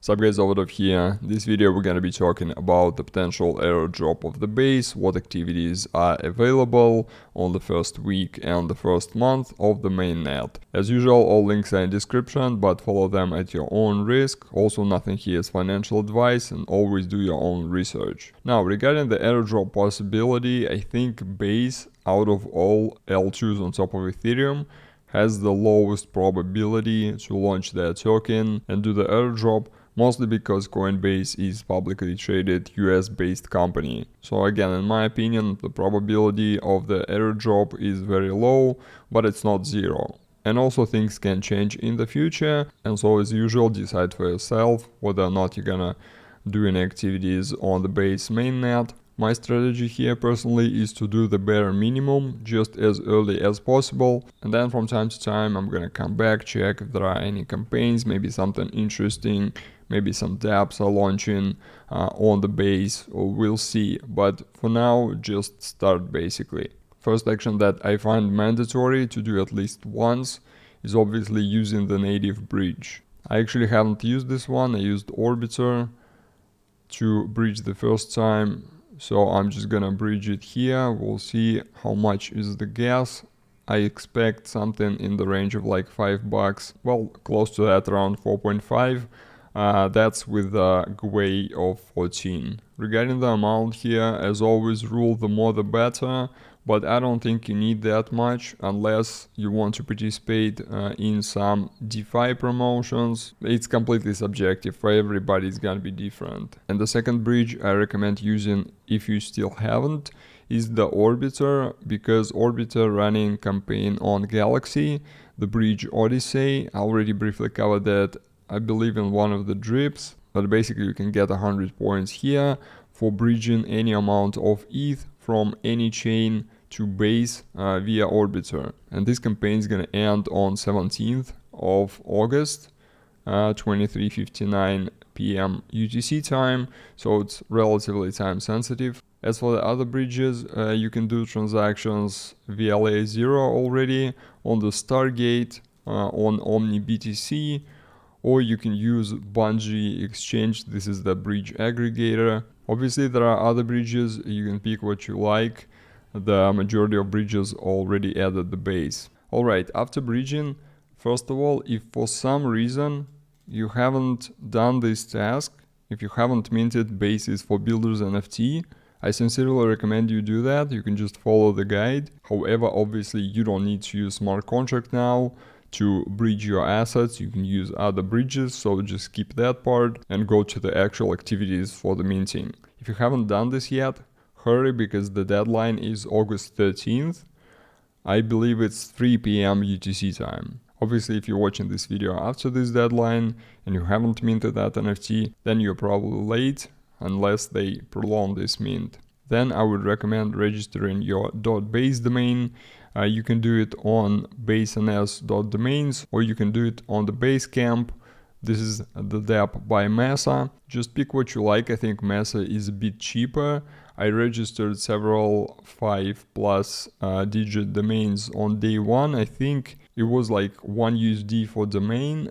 What's up guys, over here. This video we're gonna be talking about the potential airdrop of the base, what activities are available on the first week and the first month of the mainnet. As usual, all links are in description, but follow them at your own risk. Also, nothing here is financial advice and always do your own research. Now, regarding the airdrop possibility, I think base out of all L2s on top of Ethereum has the lowest probability to launch their token and do the airdrop, mostly because Coinbase is publicly traded US-based company. So again, in my opinion, the probability of the airdrop is very low, but it's not zero. And also things can change in the future, and so as usual, decide for yourself whether or not you're gonna do any activities on the base mainnet. My strategy here personally is to do the bare minimum just as early as possible, and then from time to time I'm gonna come back, check if there are any campaigns, maybe something interesting, maybe some dApps are launching on the base, or we'll see. But for now, just start basically. First action that I find mandatory to do at least once is obviously using the native bridge. I actually haven't used this one, I used Orbiter to bridge the first time. So I'm just gonna bridge it here. We'll see how much is the gas. I expect something in the range of like $5. Well, close to that, around 4.5. That's with the GUI of 14. Regarding the amount here, as always, rule the more the better. But I don't think you need that much unless you want to participate in some DeFi promotions. It's completely subjective, for everybody it's gonna be different. And the second bridge I recommend using, if you still haven't, is the Orbiter, because Orbiter running campaign on Galaxy, the bridge Odyssey. I already briefly covered that, I believe, in one of the drips, but basically you can get 100 points here for bridging any amount of ETH from any chain to base via Orbiter. And this campaign is gonna end on 17th of August, 23:59 p.m. UTC time, so it's relatively time sensitive. As for the other bridges, you can do transactions via layer 0 already on the Stargate, on OmniBTC, or you can use Bungee Exchange. This is the bridge aggregator. Obviously there are other bridges, you can pick what you like. The majority of bridges already added the base. Alright, after bridging, first of all, if for some reason you haven't done this task, if you haven't minted bases for builders NFT, I sincerely recommend you do that. You can just follow the guide. However, obviously you don't need to use smart contract now to bridge your assets. You can use other bridges, so just skip that part and go to the actual activities for the minting. If you haven't done this yet, hurry, because the deadline is August 13th. I believe it's 3 p.m. UTC time. Obviously, if you're watching this video after this deadline and you haven't minted that NFT, then you're probably late, unless they prolong this mint. Then I would recommend registering your .base domain. You can do it on baseNS.domains, or you can do it on the Basecamp. This is the dApp by Mesa. Just pick what you like. I think Mesa is a bit cheaper. I registered several 5+ digit domains on day one. I think it was like $1 USD for domain.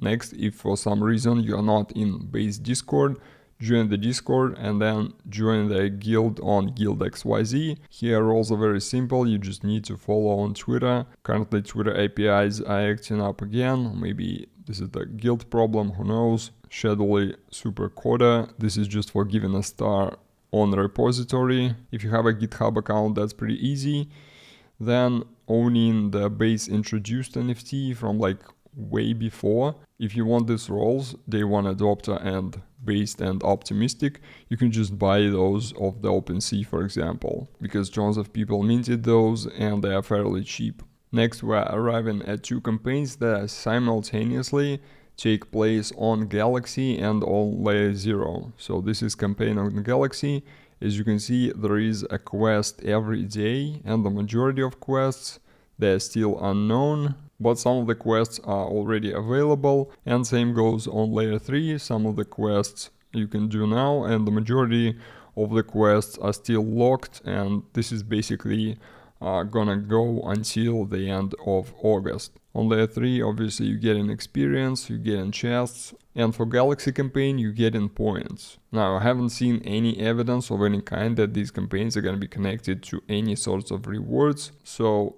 Next, if for some reason you are not in base Discord, join the Discord and then join the guild on Guild.xyz. Here roles are very simple, you just need to follow on Twitter. Currently Twitter APIs are acting up again, maybe this is the guild problem, who knows. Shadowly Super Coda, this is just for giving a star on the repository. If you have a GitHub account, that's pretty easy. Then owning the base introduced NFT from like way before. If you want these roles, day one adopter and based and optimistic, you can just buy those off the OpenSea, for example, because tons of people minted those and they are fairly cheap. Next, we're arriving at two campaigns that simultaneously take place on Galaxy and on layer 0. So this is campaign on Galaxy. As you can see, there is a quest every day, and the majority of quests, they're still unknown. But some of the quests are already available, and same goes on layer 3. Some of the quests you can do now, and the majority of the quests are still locked, and this is basically gonna go until the end of August. On layer 3, obviously you get an experience, you get in chests, and for Galaxy campaign you get in points. Now, I haven't seen any evidence of any kind that these campaigns are gonna be connected to any sorts of rewards, so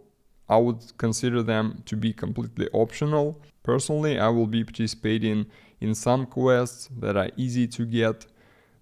I would consider them to be completely optional. Personally, I will be participating in some quests that are easy to get,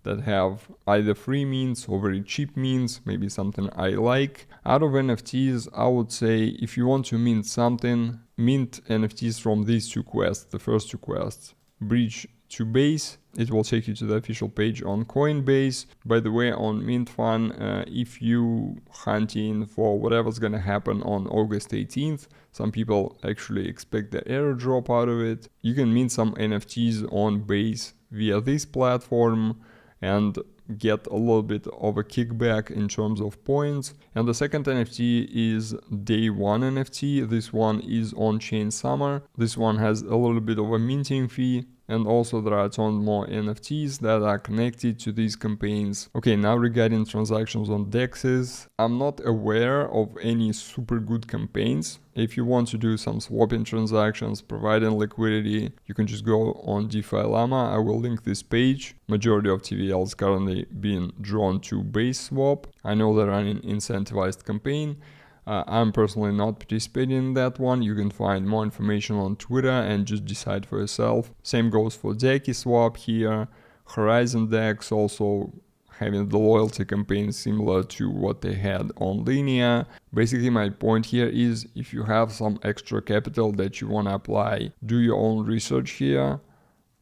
that have either free means or very cheap means, maybe something I like. Out of NFTs, I would say if you want to mint something, mint NFTs from these two quests, the first two quests. Bridge to base, it will take you to the official page on Coinbase. By the way, on Mint Fun, if you hunting for whatever's gonna happen on August 18th, some people actually expect the airdrop out of it. You can mint some NFTs on Base via this platform and get a little bit of a kickback in terms of points. And the second NFT is Day 1 NFT. This one is Onchain Summer. This one has a little bit of a minting fee. And also there are a ton more NFTs that are connected to these campaigns. Okay, now regarding transactions on Dexes, I'm not aware of any super good campaigns. If you want to do some swapping transactions, providing liquidity, you can just go on DeFi Llama. I will link this page. Majority of TVLs currently being drawn to base swap. I know they're running incentivized campaign. I'm personally not participating in that one. You can find more information on Twitter and just decide for yourself. Same goes for Decky Swap here. Horizon Dex also having the loyalty campaign similar to what they had on Linea. Basically, my point here is if you have some extra capital that you want to apply, do your own research here.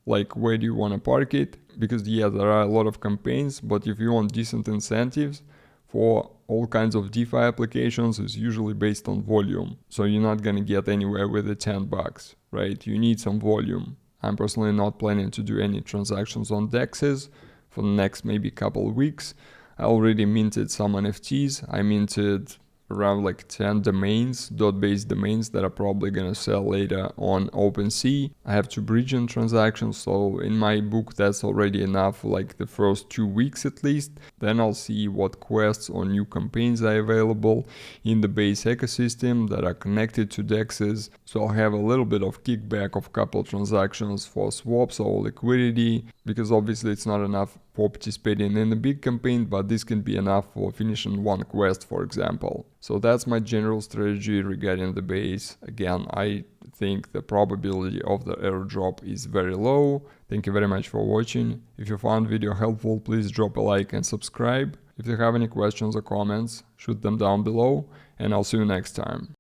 Like, where do you want to park it? Because yeah, there are a lot of campaigns, but if you want decent incentives for all kinds of DeFi applications, is usually based on volume. So you're not gonna get anywhere with the $10, right? You need some volume. I'm personally not planning to do any transactions on Dexes for the next maybe couple of weeks. I already minted some NFTs. I minted around like 10 domains, .base domains that are probably gonna sell later on OpenSea. I have 2 bridging transactions, so in my book that's already enough for like the first 2 weeks at least. Then I'll see what quests or new campaigns are available in the base ecosystem that are connected to Dexes. So I'll have a little bit of kickback of couple transactions for swaps or liquidity, because obviously it's not enough for participating in a big campaign, but this can be enough for finishing one quest, for example. So that's my general strategy regarding the base. Again, I think the probability of the airdrop is very low. Thank you very much for watching. If you found video helpful, please drop a like and subscribe. If you have any questions or comments, shoot them down below, and I'll see you next time.